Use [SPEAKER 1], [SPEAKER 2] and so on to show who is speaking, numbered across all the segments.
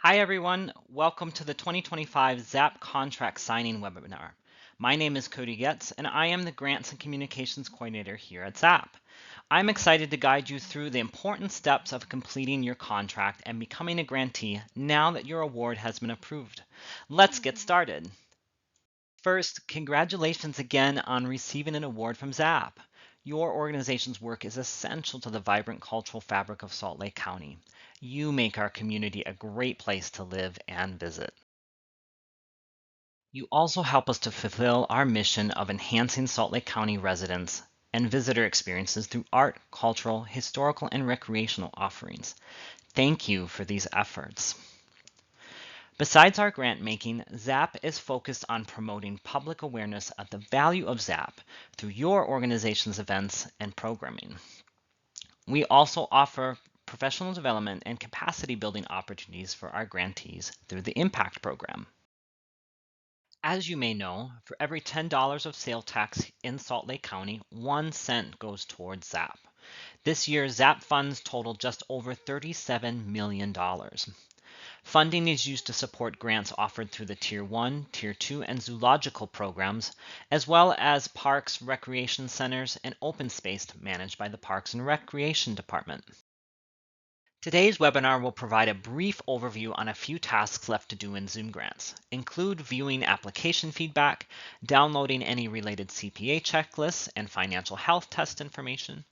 [SPEAKER 1] Hi everyone, welcome to the 2025 ZAP Contract Signing Webinar. My name is Cody Getz and I am the Grants and Communications Coordinator here at ZAP. I'm excited to guide you through the important steps of completing your contract and becoming a grantee now that your award has been approved. Let's get started. First, congratulations again on receiving an award from ZAP. Your organization's work is essential to the vibrant cultural fabric of Salt Lake County. You make our community a great place to live and visit. You also help us to fulfill our mission of enhancing Salt Lake County residents and visitor experiences through art, cultural, historical, and recreational offerings. Thank you for these efforts. Besides our grant making, ZAP is focused on promoting public awareness of the value of ZAP through your organization's events and programming. We also offer professional development and capacity building opportunities for our grantees through the Impact Program. As you may know, for every $10 of sales tax in Salt Lake County, 1 cent goes towards ZAP. This year, ZAP funds total just over $37 million. Funding is used to support grants offered through the Tier 1, Tier 2, and zoological programs, as well as parks, recreation centers, and open space managed by the Parks and Recreation Department. Today's webinar will provide a brief overview on a few tasks left to do in Zoom Grants. Include viewing application feedback, downloading any related CPA checklists and financial health test information,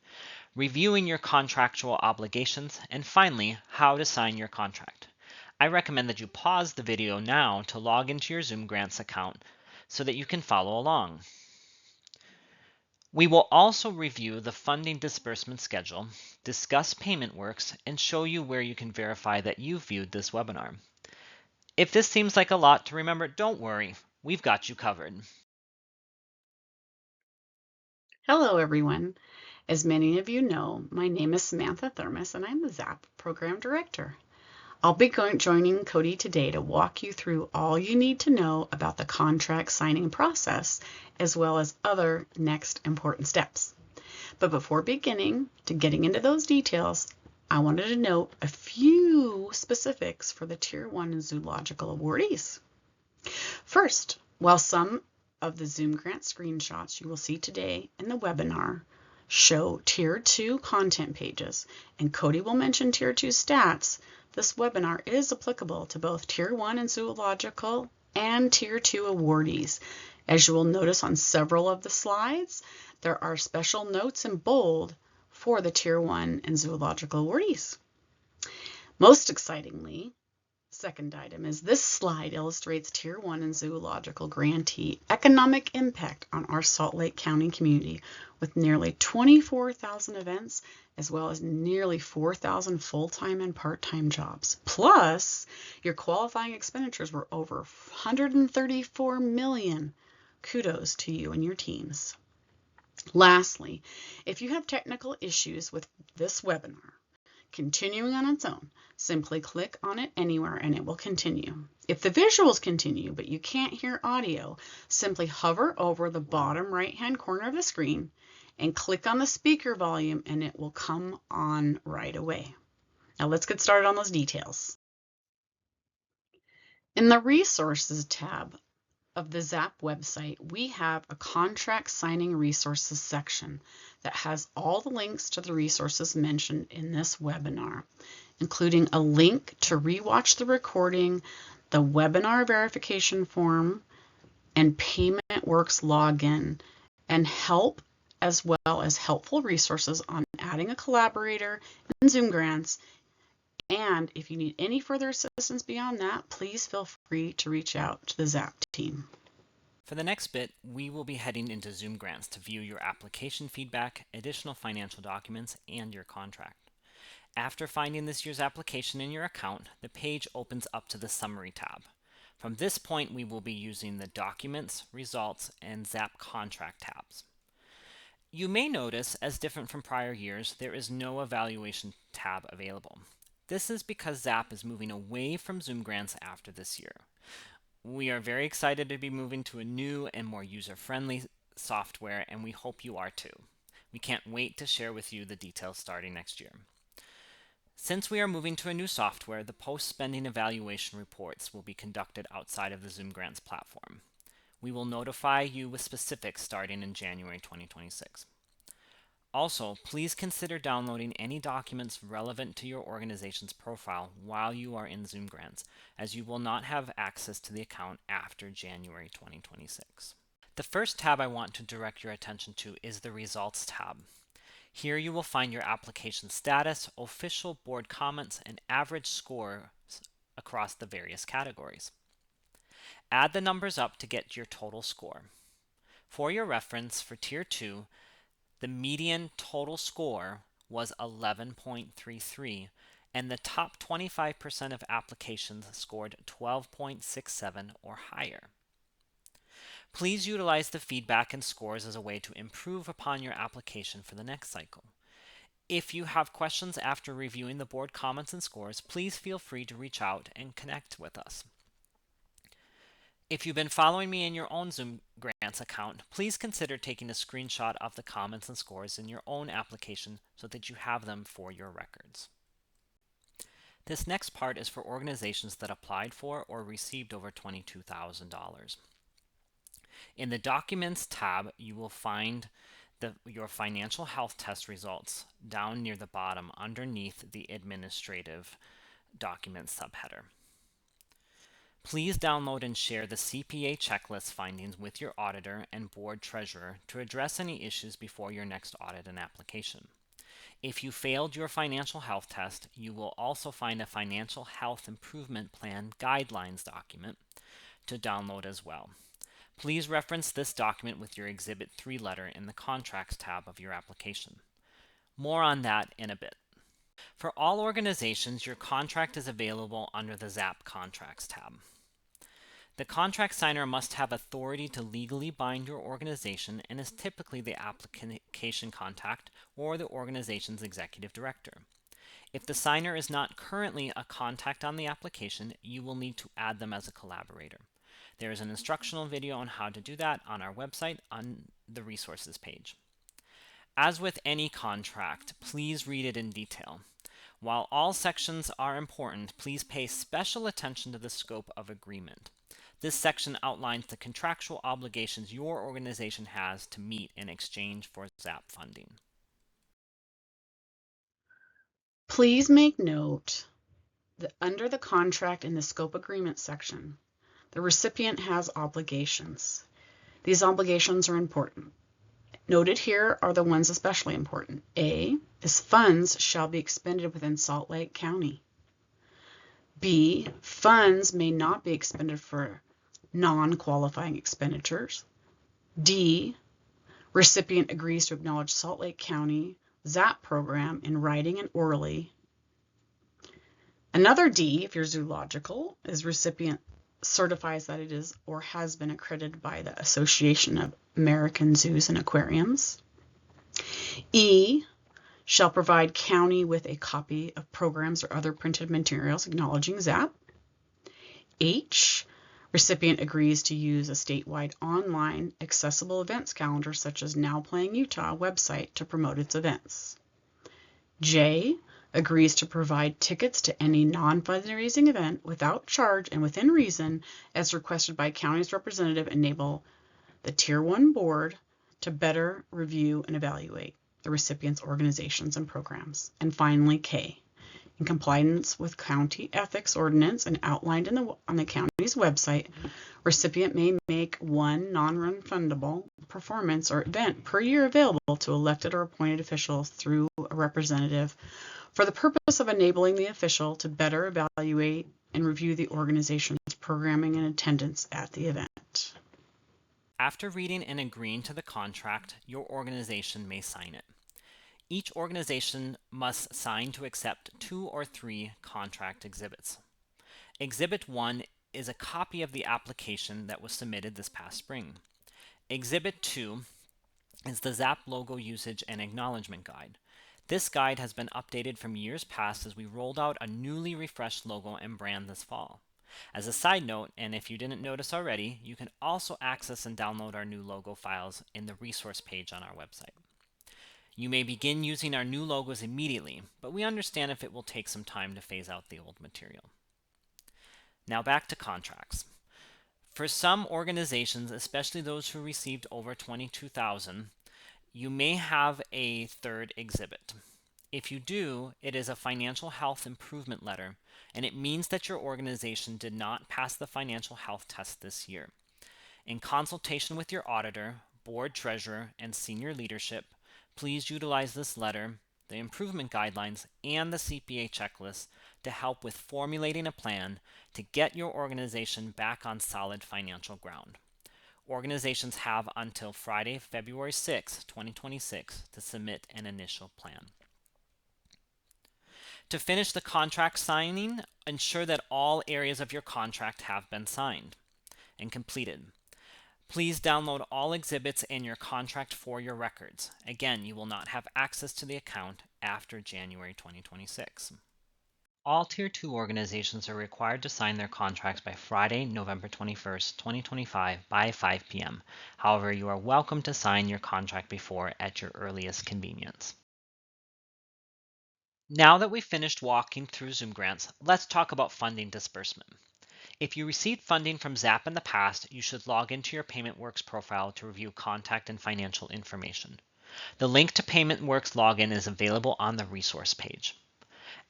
[SPEAKER 1] reviewing your contractual obligations, and finally, how to sign your contract. I recommend that you pause the video now to log into your Zoom Grants account so that you can follow along. We will also review the funding disbursement schedule, discuss payment works, and show you where you can verify that you've viewed this webinar. If this seems like a lot to remember, don't worry, we've got you covered.
[SPEAKER 2] Hello, everyone. As many of you know, my name is Samantha Thermos, and I'm the ZAP Program Director. I'll be joining Cody today to walk you through all you need to know about the contract signing process, as well as other next important steps. But before getting into those details, I wanted to note a few specifics for the Tier 1 and Zoological awardees. First, while some of the Zoom Grant screenshots you will see today in the webinar show Tier 2 content pages, and Cody will mention Tier 2 stats, this webinar is applicable to both Tier 1 and Zoological and Tier 2 awardees. As you will notice on several of the slides, there are special notes in bold for the Tier 1 and Zoological awardees. Most excitingly, second item is this slide illustrates Tier 1 and Zoological grantee economic impact on our Salt Lake County community with nearly 24,000 events as well as nearly 4,000 full-time and part-time jobs. Plus, your qualifying expenditures were over 134 million. Kudos to you and your teams. Lastly, if you have technical issues with this webinar, continuing on its own, simply click on it anywhere and it will continue. If the visuals continue but you can't hear audio, simply hover over the bottom right-hand corner of the screen and click on the speaker volume and it will come on right away. Now let's get started on those details. In the Resources tab of the ZAP website, we have a contract signing resources section that has all the links to the resources mentioned in this webinar, including a link to rewatch the recording, the webinar verification form, and Payment Works login, and help as well as helpful resources on adding a collaborator in Zoom Grants. And if you need any further assistance beyond that, please feel free to reach out to the ZAP team.
[SPEAKER 1] For the next bit, we will be heading into Zoom Grants to view your application feedback, additional financial documents, and your contract. After finding this year's application in your account, the page opens up to the Summary tab. From this point, we will be using the Documents, Results, and ZAP Contract tabs. You may notice, as different from prior years, there is no Evaluation tab available. This is because ZAP is moving away from Zoom Grants after this year. We are very excited to be moving to a new and more user-friendly software, and we hope you are too. We can't wait to share with you the details starting next year. Since we are moving to a new software, the post-spending evaluation reports will be conducted outside of the Zoom Grants platform. We will notify you with specifics starting in January 2026. Also, please consider downloading any documents relevant to your organization's profile while you are in Zoom Grants, as you will not have access to the account after January 2026. The first tab I want to direct your attention to is the Results tab. Here you will find your application status, official board comments, and average scores across the various categories. Add the numbers up to get your total score. For your reference, for Tier 2, the median total score was 11.33, and the top 25% of applications scored 12.67 or higher. Please utilize the feedback and scores as a way to improve upon your application for the next cycle. If you have questions after reviewing the board comments and scores, please feel free to reach out and connect with us. If you've been following me in your own Zoom Grants account, please consider taking a screenshot of the comments and scores in your own application so that you have them for your records. This next part is for organizations that applied for or received over $22,000. In the Documents tab, you will find your financial health test results down near the bottom underneath the Administrative Documents subheader. Please download and share the CPA checklist findings with your auditor and board treasurer to address any issues before your next audit and application. If you failed your financial health test, you will also find a Financial Health Improvement Plan Guidelines document to download as well. Please reference this document with your Exhibit 3 letter in the Contracts tab of your application. More on that in a bit. For all organizations, your contract is available under the ZAP Contracts tab. The contract signer must have authority to legally bind your organization and is typically the application contact or the organization's executive director. If the signer is not currently a contact on the application, you will need to add them as a collaborator. There is an instructional video on how to do that on our website on the resources page. As with any contract, please read it in detail. While all sections are important, please pay special attention to the scope of agreement. This section outlines the contractual obligations your organization has to meet in exchange for ZAP funding.
[SPEAKER 2] Please make note that under the contract in the scope agreement section, the recipient has obligations. These obligations are important. Noted here are the ones especially important. A is funds shall be expended within Salt Lake County. B, funds may not be expended for non-qualifying expenditures. D, recipient agrees to acknowledge Salt Lake County ZAP program in writing and orally. Another D, if you're zoological, is recipient certifies that it is or has been accredited by the Association of American Zoos and Aquariums. E, shall provide county with a copy of programs or other printed materials acknowledging ZAP. H, recipient agrees to use a statewide online accessible events calendar such as Now Playing Utah website to promote its events. J, agrees to provide tickets to any non-fundraising event without charge and within reason as requested by county's representative, enable the Tier 1 board to better review and evaluate the recipient's organizations and programs. And finally, K, in compliance with county ethics ordinance and outlined on the county's website, recipient may make one non-refundable performance or event per year available to elected or appointed officials through a representative for the purpose of enabling the official to better evaluate and review the organization's programming and attendance at the event.
[SPEAKER 1] After reading and agreeing to the contract, your organization may sign it. Each organization must sign to accept 2 or 3 contract exhibits. Exhibit 1 is a copy of the application that was submitted this past spring. Exhibit 2 is the ZAP logo usage and acknowledgement guide. This guide has been updated from years past as we rolled out a newly refreshed logo and brand this fall. As a side note, and if you didn't notice already, you can also access and download our new logo files in the resource page on our website. You may begin using our new logos immediately, but we understand if it will take some time to phase out the old material. Now back to contracts. For some organizations, especially those who received over 22,000, you may have a third exhibit. If you do, it is a financial health improvement letter, and it means that your organization did not pass the financial health test this year. In consultation with your auditor, board treasurer, and senior leadership, please utilize this letter, the improvement guidelines, and the CPA checklist to help with formulating a plan to get your organization back on solid financial ground. Organizations have until Friday, February 6, 2026 to submit an initial plan. To finish the contract signing, ensure that all areas of your contract have been signed and completed. Please download all exhibits in your contract for your records. Again, you will not have access to the account after January 2026. All Tier 2 organizations are required to sign their contracts by Friday, November 21st, 2025 by 5 p.m. However, you are welcome to sign your contract before at your earliest convenience. Now that we've finished walking through Zoom grants, let's talk about funding disbursement. If you received funding from ZAP in the past, you should log into your PaymentWorks profile to review contact and financial information. The link to PaymentWorks login is available on the resource page.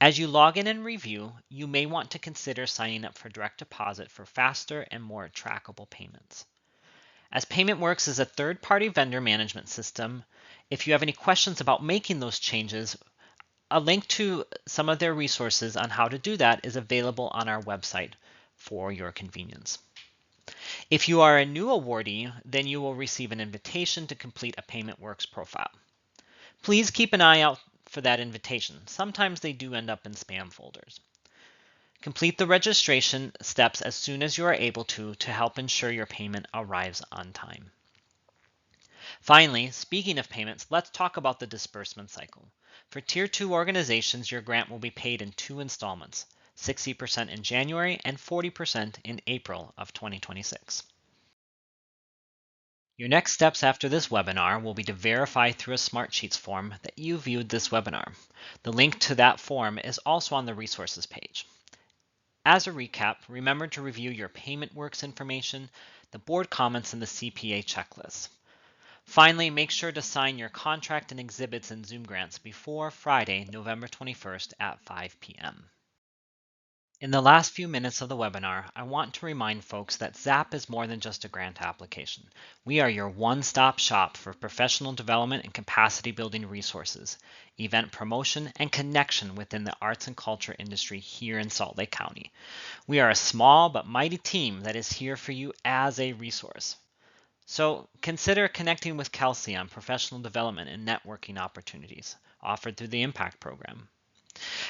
[SPEAKER 1] As you log in and review, you may want to consider signing up for direct deposit for faster and more trackable payments. As PaymentWorks is a third-party vendor management system, if you have any questions about making those changes, a link to some of their resources on how to do that is available on our website for your convenience. If you are a new awardee, then you will receive an invitation to complete a PaymentWorks profile. Please keep an eye out for that invitation. Sometimes they do end up in spam folders. Complete the registration steps as soon as you are able to help ensure your payment arrives on time. Finally, speaking of payments, let's talk about the disbursement cycle. For Tier 2 organizations, your grant will be paid in 2 installments, 60% in January and 40% in April of 2026. Your next steps after this webinar will be to verify through a Smartsheets form that you viewed this webinar. The link to that form is also on the resources page. As a recap, remember to review your PaymentWorks information, the board comments, and the CPA checklist. Finally, make sure to sign your contract and exhibits in Zoom grants before Friday, November 21st at 5 p.m. In the last few minutes of the webinar, I want to remind folks that ZAP is more than just a grant application. We are your one-stop shop for professional development and capacity building resources, event promotion, and connection within the arts and culture industry here in Salt Lake County. We are a small but mighty team that is here for you as a resource. So consider connecting with Kelsey on professional development and networking opportunities offered through the Impact Program.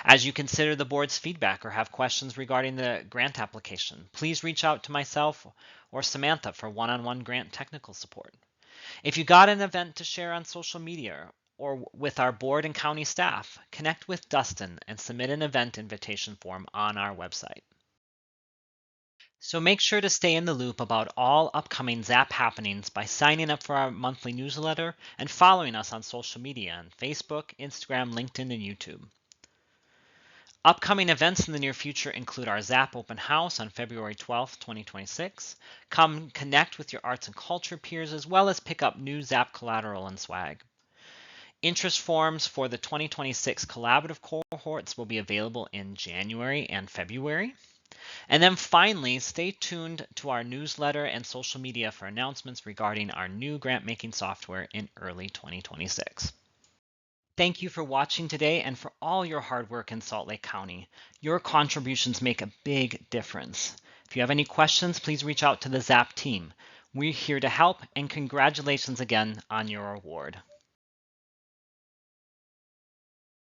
[SPEAKER 1] As you consider the board's feedback or have questions regarding the grant application, please reach out to myself or Samantha for one-on-one grant technical support. If you got an event to share on social media or with our board and county staff, connect with Dustin and submit an event invitation form on our website. So make sure to stay in the loop about all upcoming ZAP happenings by signing up for our monthly newsletter and following us on social media on Facebook, Instagram, LinkedIn, and YouTube. Upcoming events in the near future include our ZAP Open House on February 12th, 2026. Come connect with your arts and culture peers as well as pick up new ZAP collateral and swag. Interest forms for the 2026 collaborative cohorts will be available in January and February. And then finally, stay tuned to our newsletter and social media for announcements regarding our new grant-making software in early 2026. Thank you for watching today and for all your hard work in Salt Lake County. Your contributions make a big difference. If you have any questions, please reach out to the ZAP team. We're here to help, and congratulations again on your award.